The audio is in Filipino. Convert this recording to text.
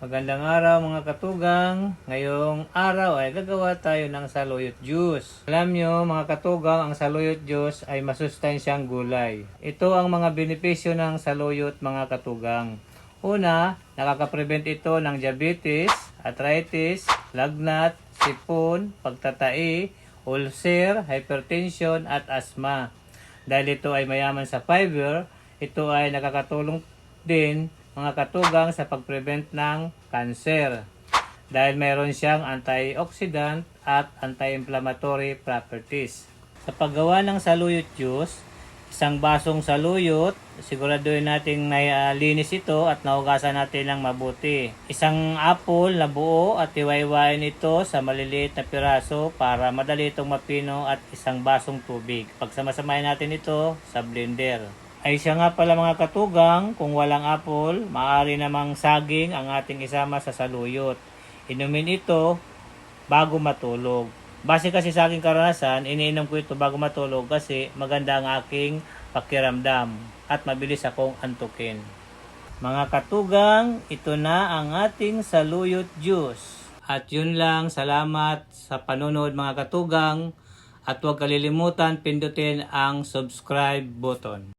Magandang araw mga katugang. Ngayong araw ay gagawa tayo ng saluyot juice. Alam nyo mga katugang, ang saluyot juice ay masustansyang gulay. Ito ang mga benepisyo ng saluyot mga katugang. Una, nakaka-prevent ito ng diabetes, arthritis, lagnat, sipon, pagtatai, ulcer, hypertension at asthma. Dahil ito ay mayaman sa fiber, ito ay nakakatulong din mga katugang sa pag-prevent ng cancer dahil mayroon siyang antioxidant at anti-inflammatory properties. Sa paggawa ng saluyot juice, isang basong saluyot, siguraduhin nating nalinis ito at nahugasan natin ng mabuti. Isang apple na buo at iwayway ito sa maliliit na piraso para madali itong mapino at isang basong tubig. Pagsamasamahin natin ito sa blender. Ay siya nga pala mga katugang, kung walang apple, maaari namang saging ang ating isama sa saluyot. Inumin ito bago matulog. Base kasi sa aking karanasan, iniinom ko ito bago matulog kasi maganda ang aking pakiramdam at mabilis akong antukin. Mga katugang, ito na ang ating saluyot juice. At yun lang, salamat sa panonood mga katugang at huwag kalilimutan pindutin ang subscribe button.